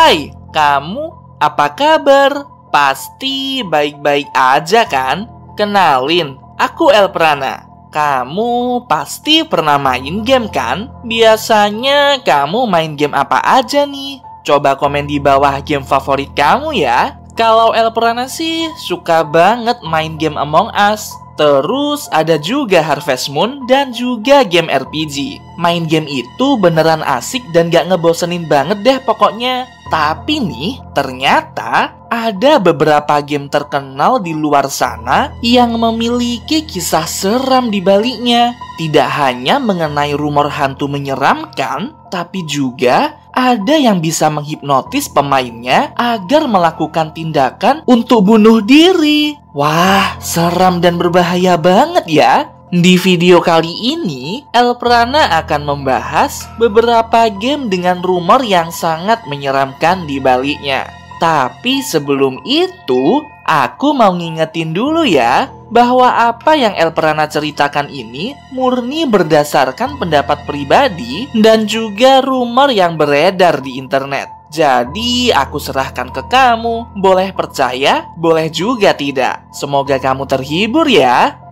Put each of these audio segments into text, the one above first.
Hai, kamu apa kabar? Pasti baik-baik aja kan? Kenalin, aku Elprana. Kamu pasti pernah main game kan? Biasanya kamu main game apa aja nih? Coba komen di bawah game favorit kamu ya. Kalau Elprana sih suka banget main game Among Us. Terus ada juga Harvest Moon dan juga game RPG. Main game itu beneran asik dan gak ngebosenin banget deh pokoknya. Tapi nih, ternyata ada beberapa game terkenal di luar sana yang memiliki kisah seram di baliknya. Tidak hanya mengenai rumor hantu menyeramkan, tapi juga ada yang bisa menghipnotis pemainnya agar melakukan tindakan untuk bunuh diri. Wah, seram dan berbahaya banget ya. Di video kali ini, Elprana akan membahas beberapa game dengan rumor yang sangat menyeramkan di baliknya. Tapi sebelum itu, aku mau ngingetin dulu ya, bahwa apa yang Elprana ceritakan ini murni berdasarkan pendapat pribadi dan juga rumor yang beredar di internet. Jadi aku serahkan ke kamu, boleh percaya, boleh juga tidak. Semoga kamu terhibur ya.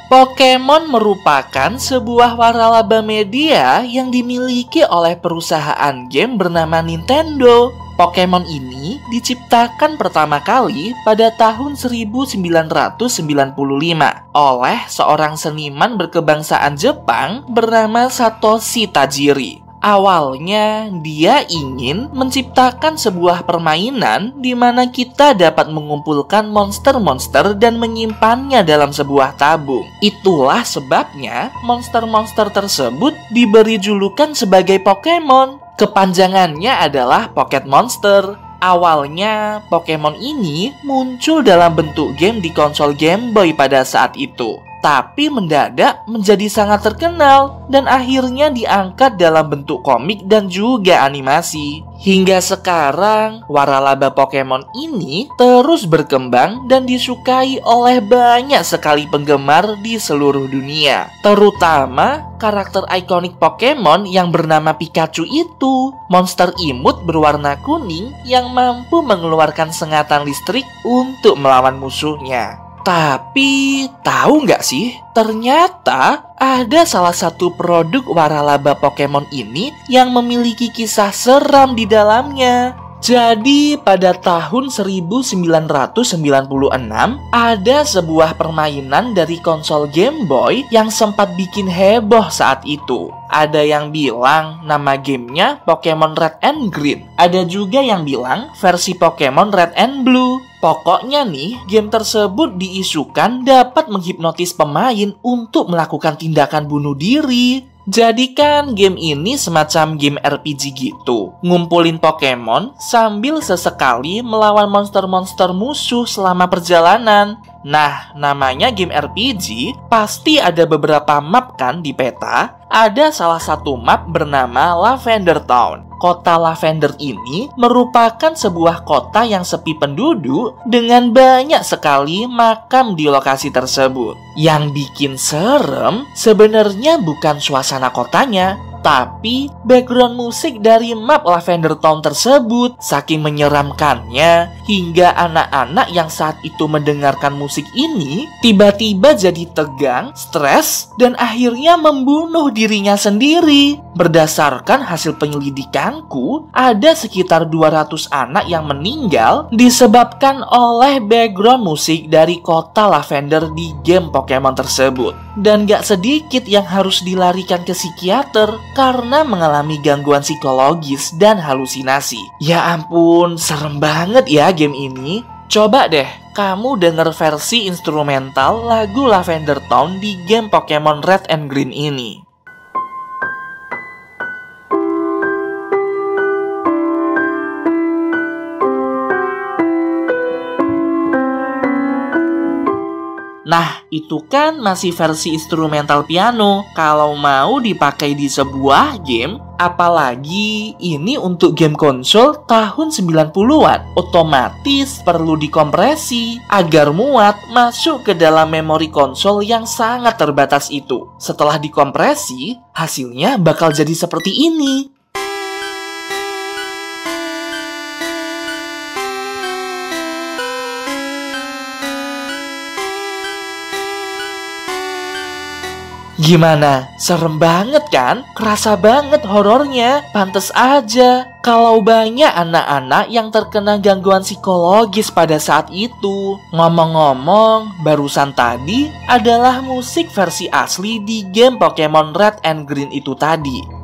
Pokemon merupakan sebuah waralaba media yang dimiliki oleh perusahaan game bernama Nintendo. Pokemon ini diciptakan pertama kali pada tahun 1995 oleh seorang seniman berkebangsaan Jepang bernama Satoshi Tajiri. Awalnya, dia ingin menciptakan sebuah permainan di mana kita dapat mengumpulkan monster-monster dan menyimpannya dalam sebuah tabung. Itulah sebabnya monster-monster tersebut diberi julukan sebagai Pokemon. Kepanjangannya adalah Pocket Monster. Awalnya, Pokemon ini muncul dalam bentuk game di konsol Game Boy pada saat itu. Tapi mendadak menjadi sangat terkenal dan akhirnya diangkat dalam bentuk komik dan juga animasi. Hingga sekarang, waralaba Pokemon ini terus berkembang dan disukai oleh banyak sekali penggemar di seluruh dunia. Terutama karakter ikonik Pokemon yang bernama Pikachu itu. Monster imut berwarna kuning yang mampu mengeluarkan sengatan listrik untuk melawan musuhnya. Tapi, tahu nggak sih? Ternyata ada salah satu produk waralaba Pokemon ini yang memiliki kisah seram di dalamnya. Jadi, pada tahun 1996, ada sebuah permainan dari konsol Game Boy yang sempat bikin heboh saat itu. Ada yang bilang nama gamenya Pokemon Red and Green. Ada juga yang bilang versi Pokemon Red and Blue. Pokoknya nih, game tersebut diisukan dapat menghipnotis pemain untuk melakukan tindakan bunuh diri. Jadikan game ini semacam game RPG gitu. Ngumpulin Pokemon sambil sesekali melawan monster-monster musuh selama perjalanan. Nah, namanya game RPG, pasti ada beberapa map kan di peta. Ada salah satu map bernama Lavender Town. Kota Lavender ini merupakan sebuah kota yang sepi penduduk dengan banyak sekali makam di lokasi tersebut. Yang bikin serem sebenarnya bukan suasana kotanya, tapi background musik dari map Lavender Town tersebut. Saking menyeramkannya, hingga anak-anak yang saat itu mendengarkan musik ini tiba-tiba jadi tegang, stres, dan akhirnya membunuh dirinya sendiri. Berdasarkan hasil penyelidikanku, ada sekitar 200 anak yang meninggal disebabkan oleh background musik dari kota Lavender di game Pokemon tersebut. Dan gak sedikit yang harus dilarikan ke psikiater karena mengalami gangguan psikologis dan halusinasi. Ya ampun, serem banget ya game ini. Coba deh kamu denger versi instrumental lagu Lavender Town di game Pokemon Red and Green ini. Nah, itu kan masih versi instrumental piano. Kalau mau dipakai di sebuah game, apalagi ini untuk game konsol tahun 90-an, otomatis perlu dikompresi agar muat masuk ke dalam memori konsol yang sangat terbatas itu. Setelah dikompresi, hasilnya bakal jadi seperti ini. Gimana? Serem banget kan? Kerasa banget horornya. Pantes aja kalau banyak anak-anak yang terkena gangguan psikologis pada saat itu. Ngomong-ngomong, barusan tadi adalah musik versi asli di game Pokemon Red and Green itu tadi.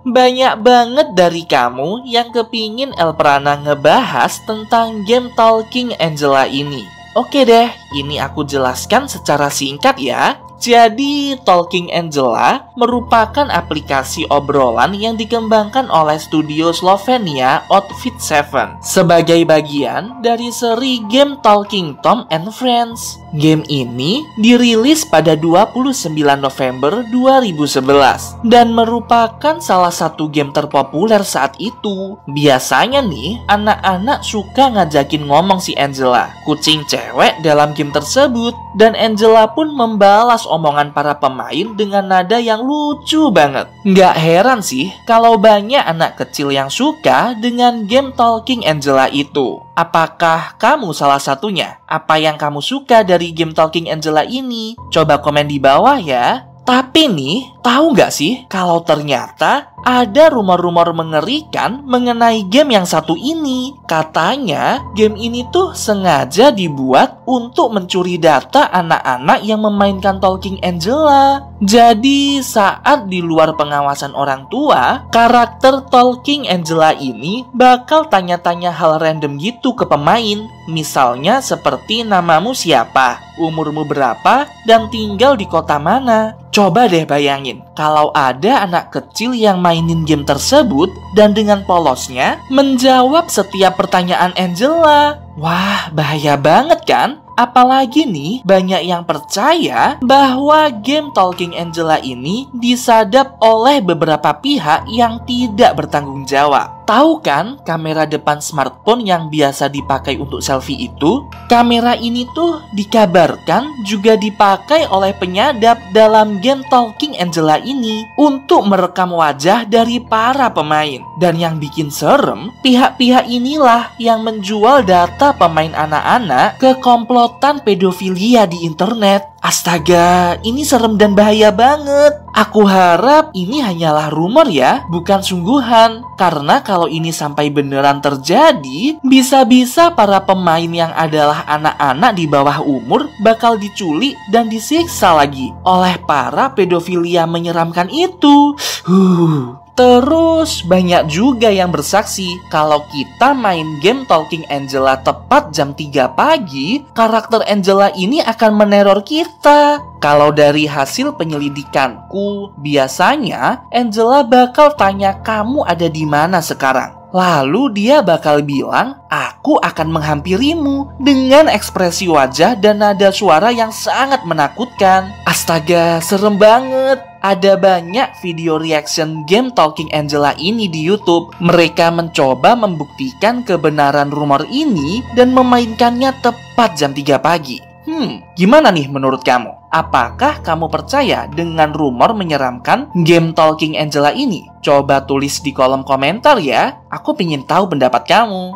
Banyak banget dari kamu yang kepingin Elprana ngebahas tentang game Talking Angela ini. Oke deh, ini aku jelaskan secara singkat ya. Jadi, Talking Angela merupakan aplikasi obrolan yang dikembangkan oleh studio Slovenia Outfit 7 sebagai bagian dari seri game Talking Tom and Friends. Game ini dirilis pada 29 November 2011 dan merupakan salah satu game terpopuler saat itu. Biasanya nih, anak-anak suka ngajakin ngomong si Angela, kucing cewek dalam game tersebut, dan Angela pun membalas omongan para pemain dengan nada yang lucu banget. Nggak heran sih kalau banyak anak kecil yang suka dengan game Talking Angela itu. Apakah kamu salah satunya? Apa yang kamu suka dari game Talking Angela ini? Coba komen di bawah ya. Tapi nih, tahu nggak sih kalau ternyata ada rumor-rumor mengerikan mengenai game yang satu ini. Katanya, game ini tuh sengaja dibuat untuk mencuri data anak-anak yang memainkan Talking Angela. Jadi, saat di luar pengawasan orang tua, karakter Talking Angela ini bakal tanya-tanya hal random gitu ke pemain. Misalnya seperti namamu siapa, umurmu berapa, dan tinggal di kota mana. Coba deh bayangin, kalau ada anak kecil yang mainin game tersebut dan dengan polosnya menjawab setiap pertanyaan Angela. Wah, bahaya banget kan? Apalagi nih, banyak yang percaya bahwa game Talking Angela ini disadap oleh beberapa pihak yang tidak bertanggung jawab. Tahu kan kamera depan smartphone yang biasa dipakai untuk selfie itu? Kamera ini tuh dikabarkan juga dipakai oleh penyadap dalam game Talking Angela ini untuk merekam wajah dari para pemain. Dan yang bikin serem, pihak-pihak inilah yang menjual data pemain anak-anak ke komplotan pedofilia di internet. Astaga, ini serem dan bahaya banget. Aku harap ini hanyalah rumor ya, bukan sungguhan. Karena kalau ini sampai beneran terjadi, bisa-bisa para pemain yang adalah anak-anak di bawah umur bakal diculik dan disiksa lagi oleh para pedofilia menyeramkan itu. Terus banyak juga yang bersaksi kalau kita main game Talking Angela tepat jam 3 pagi, karakter Angela ini akan meneror kita. Kalau dari hasil penyelidikanku, biasanya Angela bakal tanya kamu ada di mana sekarang. Lalu dia bakal bilang, aku akan menghampirimu dengan ekspresi wajah dan nada suara yang sangat menakutkan. Astaga, serem banget. Ada banyak video reaction game Talking Angela ini di YouTube. Mereka mencoba membuktikan kebenaran rumor ini dan memainkannya tepat jam 3 pagi. Gimana nih menurut kamu? Apakah kamu percaya dengan rumor menyeramkan game Talking Angela ini? Coba tulis di kolom komentar ya. Aku pengen tahu pendapat kamu.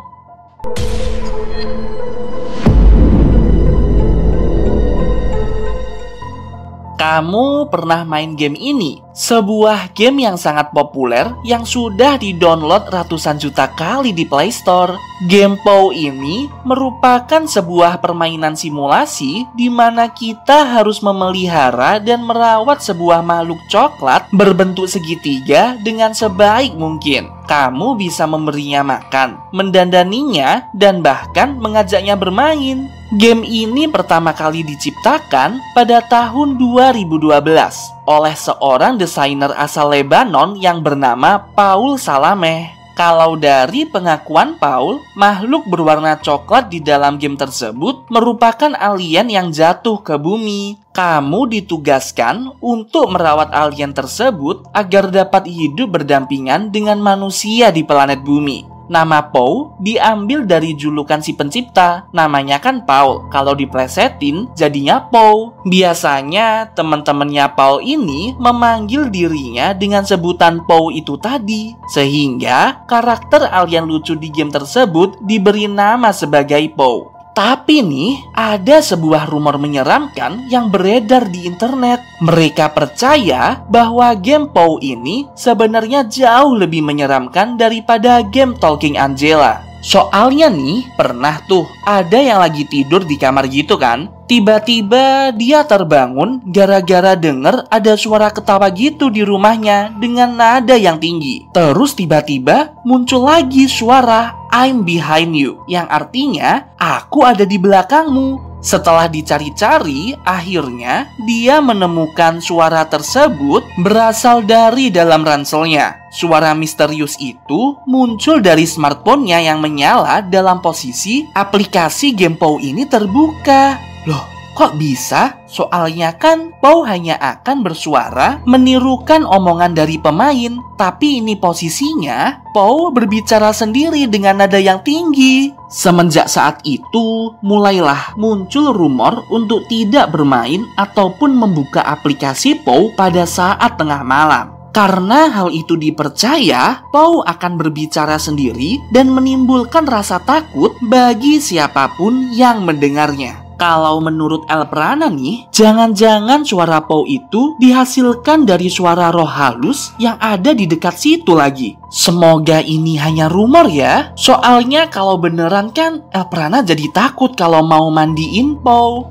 Kamu pernah main game ini? Sebuah game yang sangat populer yang sudah di-download ratusan juta kali di Play Store. Game POW ini merupakan sebuah permainan simulasi di mana kita harus memelihara dan merawat sebuah makhluk coklat berbentuk segitiga dengan sebaik mungkin. Kamu bisa memberinya makan, mendandaninya, dan bahkan mengajaknya bermain. Game ini pertama kali diciptakan pada tahun 2012 oleh seorang desainer asal Lebanon yang bernama Paul Salameh. Kalau dari pengakuan Paul, makhluk berwarna coklat di dalam game tersebut merupakan alien yang jatuh ke bumi. Kamu ditugaskan untuk merawat alien tersebut agar dapat hidup berdampingan dengan manusia di planet bumi. Nama Paul diambil dari julukan si pencipta. Namanya kan Paul. Kalau diplesetin jadinya Paul. Biasanya teman-temannya Paul ini memanggil dirinya dengan sebutan Paul itu tadi. Sehingga karakter alien lucu di game tersebut diberi nama sebagai Paul. Tapi nih, ada sebuah rumor menyeramkan yang beredar di internet. Mereka percaya bahwa game Paul ini sebenarnya jauh lebih menyeramkan daripada game Talking Angela. Soalnya nih, pernah tuh ada yang lagi tidur di kamar gitu kan. Tiba-tiba dia terbangun gara-gara denger ada suara ketawa gitu di rumahnya dengan nada yang tinggi. Terus tiba-tiba muncul lagi suara I'm behind you, yang artinya aku ada di belakangmu. Setelah dicari-cari, akhirnya dia menemukan suara tersebut berasal dari dalam ranselnya. Suara misterius itu muncul dari smartphone-nya yang menyala dalam posisi aplikasi game Paul ini terbuka. Loh, kok bisa? Soalnya kan Paul hanya akan bersuara menirukan omongan dari pemain. Tapi ini posisinya Paul berbicara sendiri dengan nada yang tinggi. Semenjak saat itu, mulailah muncul rumor untuk tidak bermain ataupun membuka aplikasi Paul pada saat tengah malam. Karena hal itu dipercaya, Paul akan berbicara sendiri dan menimbulkan rasa takut bagi siapapun yang mendengarnya. Kalau menurut Elprana nih, jangan-jangan suara Paul itu dihasilkan dari suara roh halus yang ada di dekat situ lagi. Semoga ini hanya rumor ya. Soalnya kalau beneran kan Elprana jadi takut kalau mau mandiin Paul.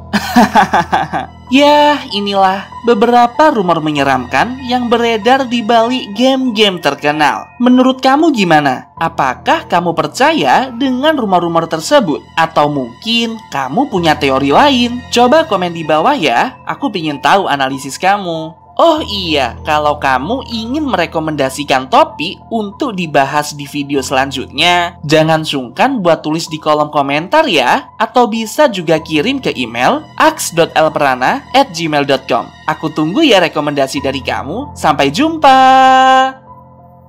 Ya, inilah beberapa rumor menyeramkan yang beredar di balik game-game terkenal. Menurut kamu gimana? Apakah kamu percaya dengan rumor-rumor tersebut? Atau mungkin kamu punya teori lain? Coba komen di bawah ya, aku ingin tahu analisis kamu. Oh iya, kalau kamu ingin merekomendasikan topik untuk dibahas di video selanjutnya, jangan sungkan buat tulis di kolom komentar ya. Atau bisa juga kirim ke email aks.elprana@gmail.com. Aku tunggu ya rekomendasi dari kamu. Sampai jumpa!